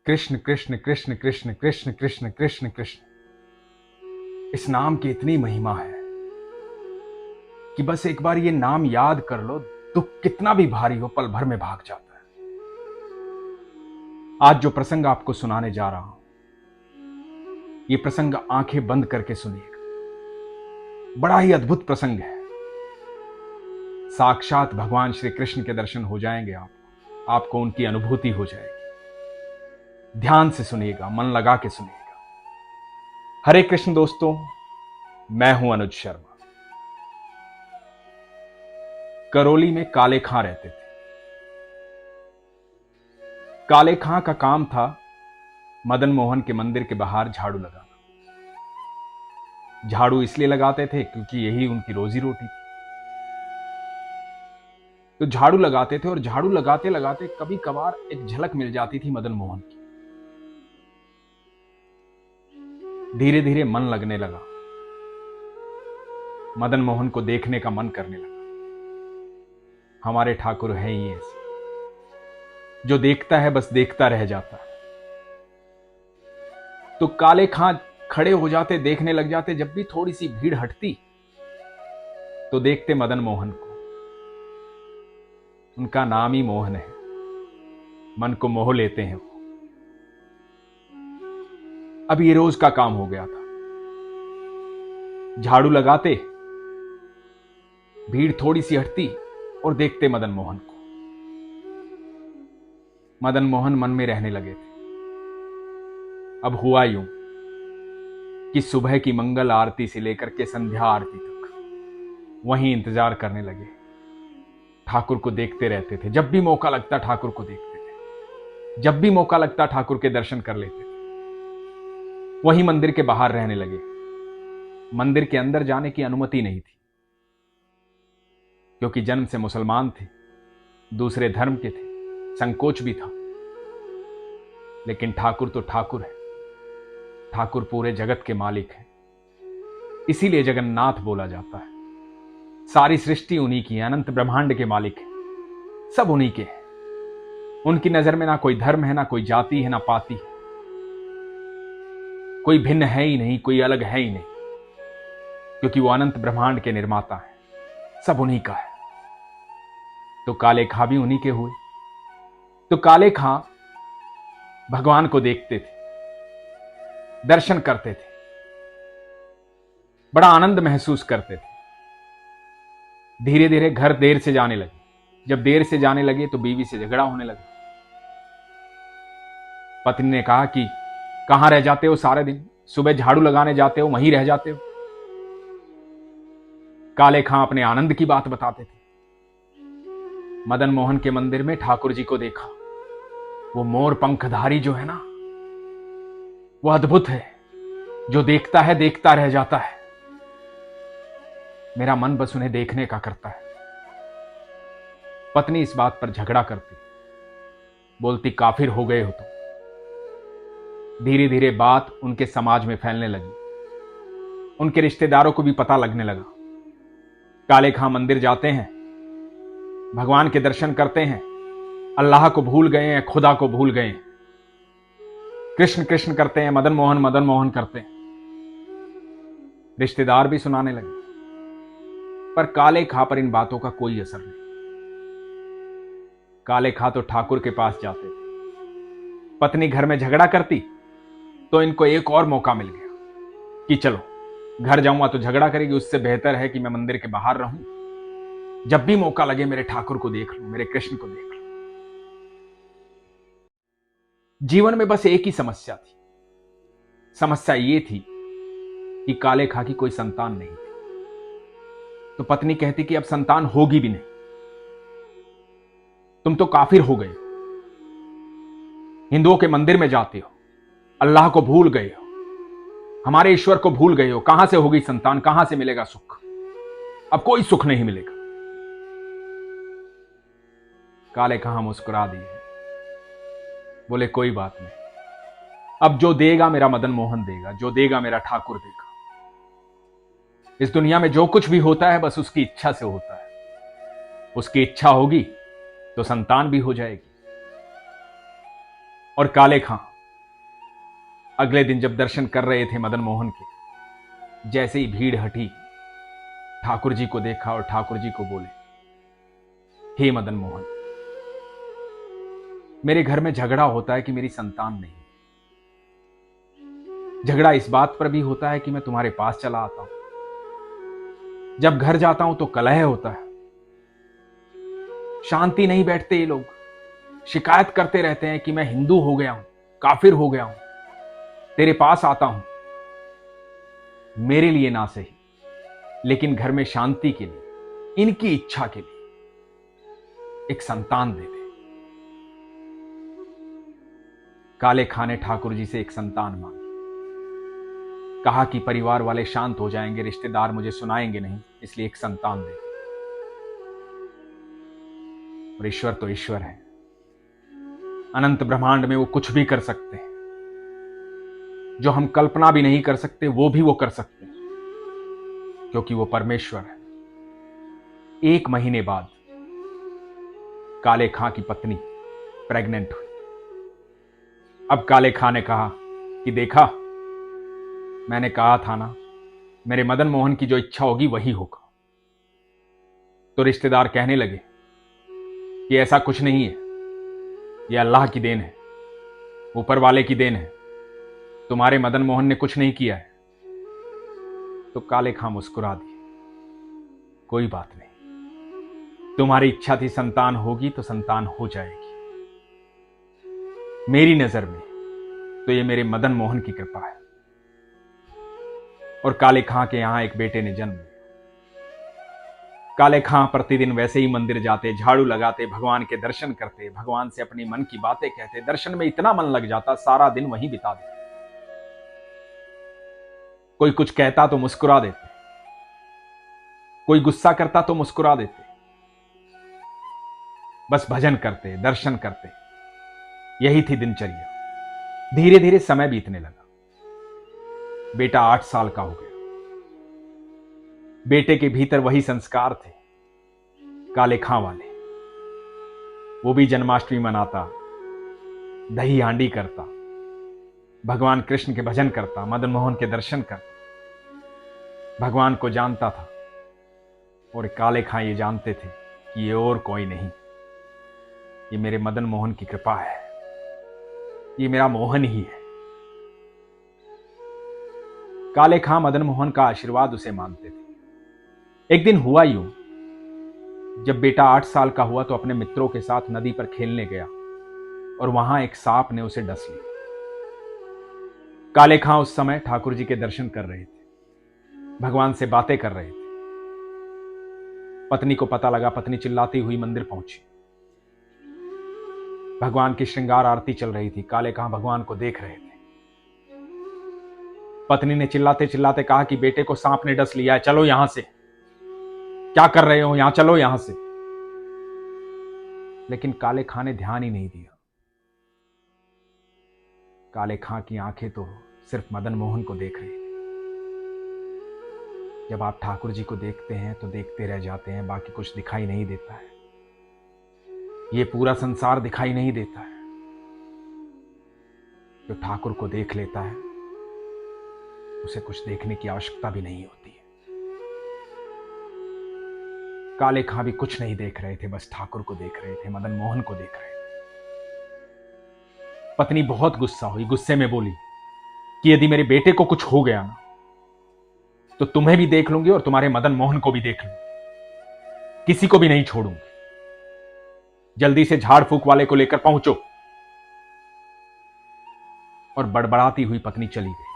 कृष्ण कृष्ण कृष्ण कृष्ण कृष्ण कृष्ण कृष्ण कृष्ण। इस नाम की इतनी महिमा है कि बस एक बार ये नाम याद कर लो, दुख कितना भी भारी हो पल भर में भाग जाता है। आज जो प्रसंग आपको सुनाने जा रहा हूं, ये प्रसंग आंखें बंद करके सुनिएगा। बड़ा ही अद्भुत प्रसंग है। साक्षात भगवान श्री कृष्ण के दर्शन हो जाएंगे आपको उनकी अनुभूति हो जाएगी। ध्यान से सुनिएगा, मन लगा के सुनिएगा। हरे कृष्ण दोस्तों, मैं हूं अनुज शर्मा। करौली में काले खां रहते थे। काले खां का काम था मदन मोहन के मंदिर के बाहर झाड़ू लगाना। झाड़ू इसलिए लगाते थे क्योंकि यही उनकी रोजी रोटी थी। तो झाड़ू लगाते थे और झाड़ू लगाते लगाते कभी कभार एक झलक मिल जाती थी मदन मोहन की। धीरे धीरे मन लगने लगा, मदन मोहन को देखने का मन करने लगा। हमारे ठाकुर हैं ही ऐसे, जो देखता है बस देखता रह जाता है। तो काले खां खड़े हो जाते, देखने लग जाते। जब भी थोड़ी सी भीड़ हटती तो देखते मदन मोहन को। उनका नाम ही मोहन है, मन को मोह लेते हैं वो। अब ये रोज का काम हो गया था। झाड़ू लगाते, भीड़ थोड़ी सी हटती और देखते मदन मोहन को। मदन मोहन मन में रहने लगे थे। अब हुआ यूं कि सुबह की मंगल आरती से लेकर के संध्या आरती तक वहीं इंतजार करने लगे। ठाकुर को देखते रहते थे। जब भी मौका लगता ठाकुर को देखते थे। जब भी मौका लगता ठाकुर के दर्शन कर लेते थे। वहीं मंदिर के बाहर रहने लगे। मंदिर के अंदर जाने की अनुमति नहीं थी, क्योंकि जन्म से मुसलमान थे, दूसरे धर्म के थे, संकोच भी था। लेकिन ठाकुर तो ठाकुर है। ठाकुर पूरे जगत के मालिक हैं। इसीलिए जगन्नाथ बोला जाता है। सारी सृष्टि उन्हीं की है, अनंत ब्रह्मांड के मालिक हैं। सब उन्हीं के हैं। उनकी नजर में ना कोई धर्म है, ना कोई जाति है, ना पाति है। कोई भिन्न है ही नहीं, कोई अलग है ही नहीं, क्योंकि वो अनंत ब्रह्मांड के निर्माता है। सब उन्हीं का है। तो काले खां भी उन्हीं के हुए। तो काले खां भगवान को देखते थे, दर्शन करते थे, बड़ा आनंद महसूस करते थे। धीरे धीरे घर देर से जाने लगे। जब देर से जाने लगे तो बीवी से झगड़ा होने लगा। पत्नी ने कहा कि कहां रह जाते हो सारे दिन, सुबह झाड़ू लगाने जाते हो, वहीं रह जाते हो। काले खां अपने आनंद की बात बताते थे। मदन मोहन के मंदिर में ठाकुर जी को देखा। वो मोर पंखधारी जो है ना, वो अद्भुत है। जो देखता है देखता रह जाता है। मेरा मन बस उन्हें देखने का करता है। पत्नी इस बात पर झगड़ा करती, बोलती काफिर हो गए हो तुम। धीरे धीरे बात उनके समाज में फैलने लगी। उनके रिश्तेदारों को भी पता लगने लगा। काले खां मंदिर जाते हैं, भगवान के दर्शन करते हैं, अल्लाह को भूल गए हैं, खुदा को भूल गए हैं। कृष्ण कृष्ण करते हैं, मदन मोहन करते हैं। रिश्तेदार भी सुनाने लगे। पर काले खां पर इन बातों का कोई असर नहीं। काले खां तो ठाकुर के पास जाते थे। पत्नी घर में झगड़ा करती तो इनको एक और मौका मिल गया कि चलो, घर जाऊंगा तो झगड़ा करेगी, उससे बेहतर है कि मैं मंदिर के बाहर रहूं। जब भी मौका लगे मेरे ठाकुर को देख लूं, मेरे कृष्ण को देख लूं। जीवन में बस एक ही समस्या थी। समस्या ये थी कि काले खां की कोई संतान नहीं थी। तो पत्नी कहती कि अब संतान होगी भी नहीं, तुम तो काफिर हो गए हो, हिंदुओं के मंदिर में जाते हो, अल्लाह को भूल गए हो, हमारे ईश्वर को भूल गए हो। कहां से होगी संतान, कहां से मिलेगा सुख? अब कोई सुख नहीं मिलेगा। काले खां मुस्कुरा दिए, बोले कोई बात नहीं, अब जो देगा मेरा मदन मोहन देगा, जो देगा मेरा ठाकुर देगा। इस दुनिया में जो कुछ भी होता है बस उसकी इच्छा से होता है। उसकी इच्छा होगी तो संतान भी हो जाएगी। और काले खां अगले दिन जब दर्शन कर रहे थे मदन मोहन के, जैसे ही भीड़ हटी, ठाकुर जी को देखा और ठाकुर जी को बोले, हे मदन मोहन, मेरे घर में झगड़ा होता है कि मेरी संतान नहीं। झगड़ा इस बात पर भी होता है कि मैं तुम्हारे पास चला आता हूं, जब घर जाता हूं तो कलह होता है, शांति नहीं बैठते ये लोग, शिकायत करते रहते हैं कि मैं हिंदू हो गया हूं, काफिर हो गया हूं, तेरे पास आता हूं, मेरे लिए ना सही लेकिन घर में शांति के लिए, इनकी इच्छा के लिए एक संतान दे दे। काले खां ने ठाकुर जी से एक संतान मांगी, कहा कि परिवार वाले शांत हो जाएंगे, रिश्तेदार मुझे सुनाएंगे नहीं, इसलिए एक संतान दे दे। और ईश्वर तो ईश्वर है, अनंत ब्रह्मांड में वो कुछ भी कर सकते हैं, जो हम कल्पना भी नहीं कर सकते वो भी वो कर सकते हैं, क्योंकि वो परमेश्वर है। 1 महीने बाद काले खां की पत्नी प्रेग्नेंट हुई। अब काले खां ने कहा कि देखा, मैंने कहा था ना, मेरे मदन मोहन की जो इच्छा होगी वही होगा। तो रिश्तेदार कहने लगे कि ऐसा कुछ नहीं है, यह अल्लाह की देन है, ऊपर वाले की देन है, तुम्हारे मदन मोहन ने कुछ नहीं किया है। तो काले खां मुस्कुरा दिए, कोई बात नहीं, तुम्हारी इच्छा थी संतान होगी तो संतान हो जाएगी। मेरी नजर में तो ये मेरे मदन मोहन की कृपा है। और काले खां के यहां एक बेटे ने जन्म लिया। काले खां प्रतिदिन वैसे ही मंदिर जाते, झाड़ू लगाते, भगवान के दर्शन करते, भगवान से अपनी मन की बातें कहते, दर्शन में इतना मन लग जाता, सारा दिन वहीं बिता देते। कोई कुछ कहता तो मुस्कुरा देते, कोई गुस्सा करता तो मुस्कुरा देते, बस भजन करते, दर्शन करते, यही थी दिनचर्या। धीरे धीरे समय बीतने लगा। बेटा 8 साल का हो गया। बेटे के भीतर वही संस्कार थे काले खां वाले। वो भी जन्माष्टमी मनाता, दही हांडी करता, भगवान कृष्ण के भजन करता, मदन मोहन के दर्शन करता, भगवान को जानता था। और काले खां ये जानते थे कि ये और कोई नहीं, ये मेरे मदन मोहन की कृपा है, ये मेरा मोहन ही है। काले खां मदन मोहन का आशीर्वाद उसे मानते थे। एक दिन हुआ यूं, जब बेटा 8 साल का हुआ तो अपने मित्रों के साथ नदी पर खेलने गया और वहां एक सांप ने उसे डस लिया। काले खां उस समय ठाकुर जी के दर्शन कर रहे थे, भगवान से बातें कर रहे थे। पत्नी को पता लगा, पत्नी चिल्लाती हुई मंदिर पहुंची। भगवान की श्रृंगार आरती चल रही थी, काले खां भगवान को देख रहे थे। पत्नी ने चिल्लाते चिल्लाते कहा कि बेटे को सांप ने डस लिया है, चलो यहां से, क्या कर रहे हो, यहां चलो यहां से। लेकिन काले खां ने ध्यान ही नहीं दिया। काले खां की आंखें तो सिर्फ मदन मोहन को देख रही थी। जब आप ठाकुर जी को देखते हैं तो देखते रह जाते हैं, बाकी कुछ दिखाई नहीं देता है। ये पूरा संसार दिखाई नहीं देता है। जो ठाकुर को देख लेता है उसे कुछ देखने की आवश्यकता भी नहीं होती है। काले खां भी कुछ नहीं देख रहे थे, बस ठाकुर को देख रहे थे, मदन मोहन को देख रहे थे। पत्नी बहुत गुस्सा हुई, गुस्से में बोली कि यदि मेरे बेटे को कुछ हो गया ना तो तुम्हें भी देख लूंगी और तुम्हारे मदन मोहन को भी देख लूंगी, किसी को भी नहीं छोड़ूंगी। जल्दी से झाड़ फूक वाले को लेकर पहुंचो। और बड़बड़ाती हुई पत्नी चली गई।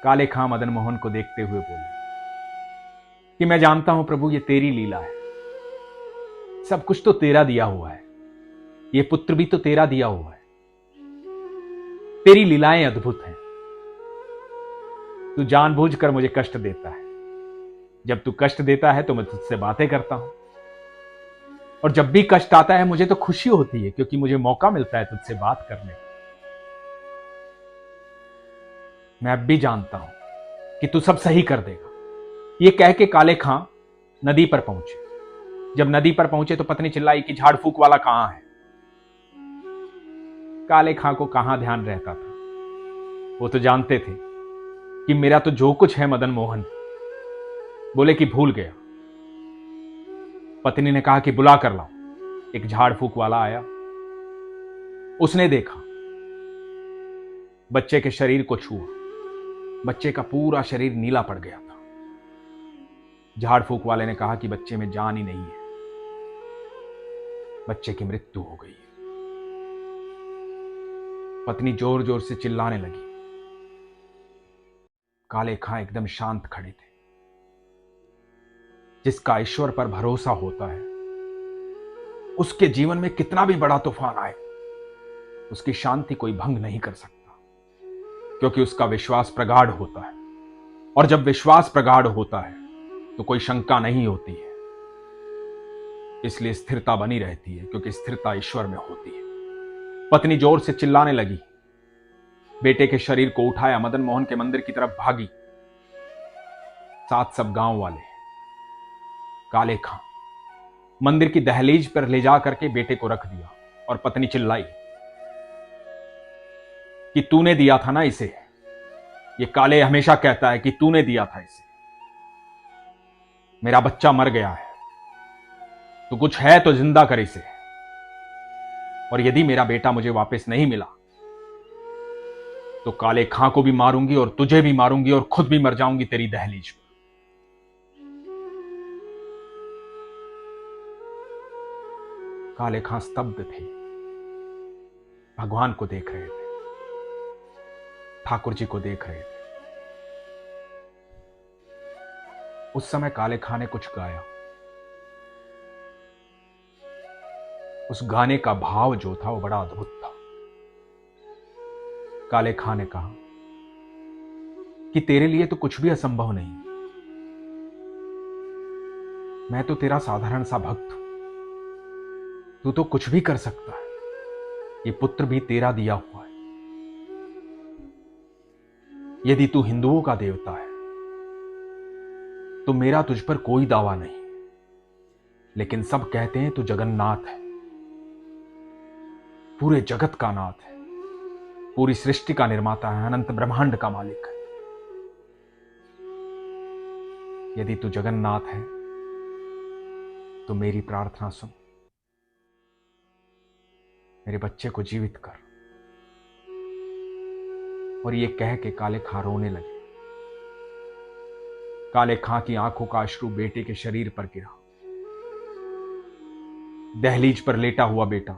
काले खां मदन मोहन को देखते हुए बोले कि मैं जानता हूं प्रभु, ये तेरी लीला है, सब कुछ तो तेरा दिया हुआ है, ये पुत्र भी तो तेरा दिया हुआ है, तेरी लीलाएं अद्भुत हैं। तू जानबूझकर मुझे कष्ट देता है, जब तू कष्ट देता है तो मैं तुझसे बातें करता हूं, और जब भी कष्ट आता है मुझे तो खुशी होती है, क्योंकि मुझे मौका मिलता है तुझसे बात करने का। मैं अब भी जानता हूं कि तू सब सही कर देगा। ये कह के काले खां नदी पर पहुंचे। जब नदी पर पहुंचे तो पत्नी चिल्लाई कि झाड़ फूक वाला कहां है। काले खां को कहां ध्यान रहता था। वो तो जानते थे कि मेरा तो जो कुछ है मदन मोहन। बोले कि भूल गया। पत्नी ने कहा कि बुला कर लाओ। एक झाड़ फूक वाला आया। उसने देखा, बच्चे के शरीर को छुआ। बच्चे का पूरा शरीर नीला पड़ गया था। झाड़ फूक वाले ने कहा कि बच्चे में जान ही नहीं है, बच्चे की मृत्यु हो गई है। पत्नी जोर जोर से चिल्लाने लगी। काले खां एकदम शांत खड़े थे। जिसका ईश्वर पर भरोसा होता है, उसके जीवन में कितना भी बड़ा तूफान आए, उसकी शांति कोई भंग नहीं कर सकता, क्योंकि उसका विश्वास प्रगाढ़ होता है। और जब विश्वास प्रगाढ़ होता है तो कोई शंका नहीं होती है। इसलिए स्थिरता बनी रहती है, क्योंकि स्थिरता ईश्वर में होती है। पत्नी जोर से चिल्लाने लगी। बेटे के शरीर को उठाया, मदन मोहन के मंदिर की तरफ भागी। साथ सब गांव वाले। काले खां मंदिर की दहलीज पर ले जा करके बेटे को रख दिया और पत्नी चिल्लाई कि तूने दिया था ना इसे। ये काले हमेशा कहता है कि तूने दिया था इसे। मेरा बच्चा मर गया है, तो कुछ है तो जिंदा कर इसे। और यदि मेरा बेटा मुझे वापस नहीं मिला तो काले खां को भी मारूंगी और तुझे भी मारूंगी और खुद भी मर जाऊंगी तेरी दहलीज पर। काले खां स्तब्ध थे, भगवान को देख रहे थे, ठाकुर जी को देख रहे थे। उस समय काले खां ने कुछ गाया। उस गाने का भाव जो था वो बड़ा अद्भुत था। काले खां ने कहा कि तेरे लिए तो कुछ भी असंभव नहीं। मैं तो तेरा साधारण सा भक्त हूं, तू तो कुछ भी कर सकता है। ये पुत्र भी तेरा दिया हुआ है। यदि तू हिंदुओं का देवता है तो मेरा तुझ पर कोई दावा नहीं, लेकिन सब कहते हैं तू जगन्नाथ है, पूरे जगत का नाथ है, पूरी सृष्टि का निर्माता है, अनंत ब्रह्मांड का मालिक है। यदि तू जगन्नाथ है तो मेरी प्रार्थना सुन, मेरे बच्चे को जीवित कर। और ये कह के काले खां रोने लगे। काले खां की आंखों का अश्रु बेटे के शरीर पर गिरा। दहलीज पर लेटा हुआ बेटा,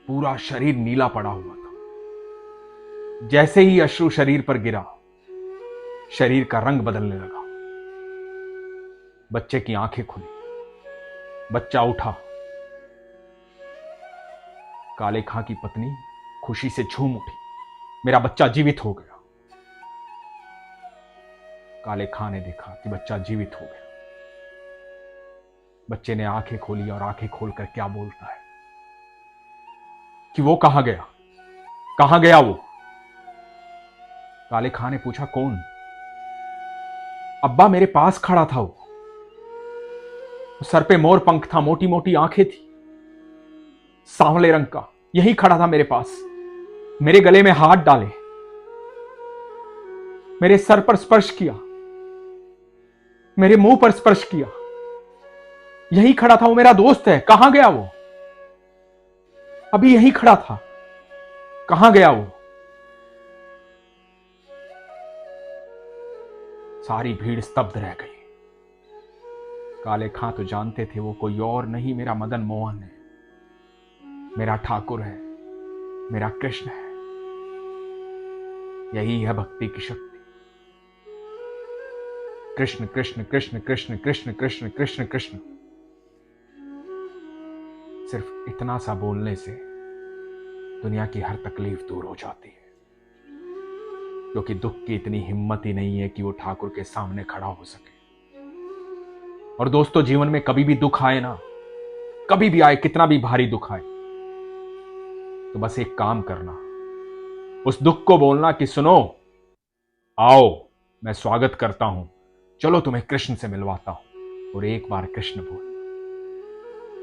पूरा शरीर नीला पड़ा हुआ था। जैसे ही अश्रु शरीर पर गिरा, शरीर का रंग बदलने लगा। बच्चे की आंखें खुली, बच्चा उठा। काले खां की पत्नी खुशी से झूम उठी, मेरा बच्चा जीवित हो गया। काले खां ने देखा कि बच्चा जीवित हो गया। बच्चे ने आंखें खोली और आंखें खोलकर क्या बोलता है कि वो कहां गया, कहां गया वो। काले खां ने पूछा, कौन? अब्बा मेरे पास खड़ा था वो। सर पे मोर पंख था, मोटी मोटी आंखें थी, सांवले रंग का, यही खड़ा था मेरे पास। मेरे गले में हाथ डाले, मेरे सर पर स्पर्श किया, मेरे मुंह पर स्पर्श किया। यही खड़ा था, वो मेरा दोस्त है। कहां गया वो? अभी यही खड़ा था, कहां गया वो? सारी भीड़ स्तब्ध रह गई। काले खां तो जानते थे वो कोई और नहीं, मेरा मदन मोहन है, मेरा ठाकुर है, मेरा कृष्ण है। यही है भक्ति की शक्ति। कृष्ण कृष्ण कृष्ण कृष्ण कृष्ण कृष्ण कृष्ण कृष्ण। सिर्फ इतना सा बोलने से दुनिया की हर तकलीफ दूर हो जाती है, क्योंकि दुख की इतनी हिम्मत ही नहीं है कि वो ठाकुर के सामने खड़ा हो सके। और दोस्तों, जीवन में कभी भी दुख आए ना, कभी भी आए, कितना भी भारी दुख आए, तो बस एक काम करना, उस दुख को बोलना कि सुनो, आओ, मैं स्वागत करता हूं, चलो तुम्हें कृष्ण से मिलवाता हूं। और एक बार कृष्ण बोल,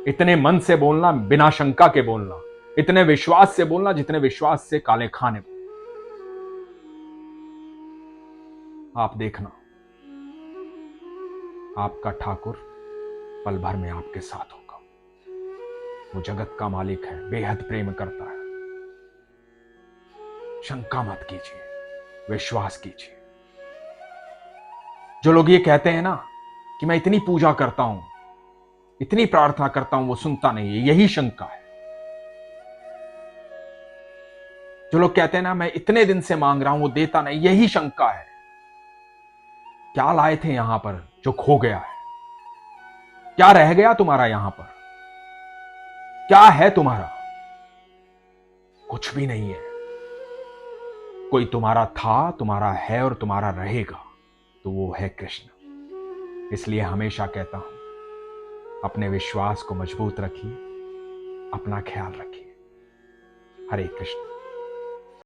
इतने मन से बोलना, बिना शंका के बोलना, इतने विश्वास से बोलना जितने विश्वास से काले खाने बोलना। आप देखना, आपका ठाकुर पल भर में आपके साथ होगा। वो जगत का मालिक है, बेहद प्रेम करता है। शंका मत कीजिए, विश्वास कीजिए। जो लोग ये कहते हैं ना कि मैं इतनी पूजा करता हूं, इतनी प्रार्थना करता हूं, वो सुनता नहीं है, यही शंका है। जो लोग कहते हैं ना मैं इतने दिन से मांग रहा हूं, वो देता नहीं, यही शंका है। क्या लाए थे यहां पर जो खो गया है? क्या रह गया तुम्हारा यहां पर? क्या है तुम्हारा? कुछ भी नहीं है। कोई तुम्हारा था, तुम्हारा है और तुम्हारा रहेगा, तो वो है कृष्ण। इसलिए हमेशा कहता हूं, अपने विश्वास को मजबूत रखिए, अपना ख्याल रखिए। हरे कृष्ण।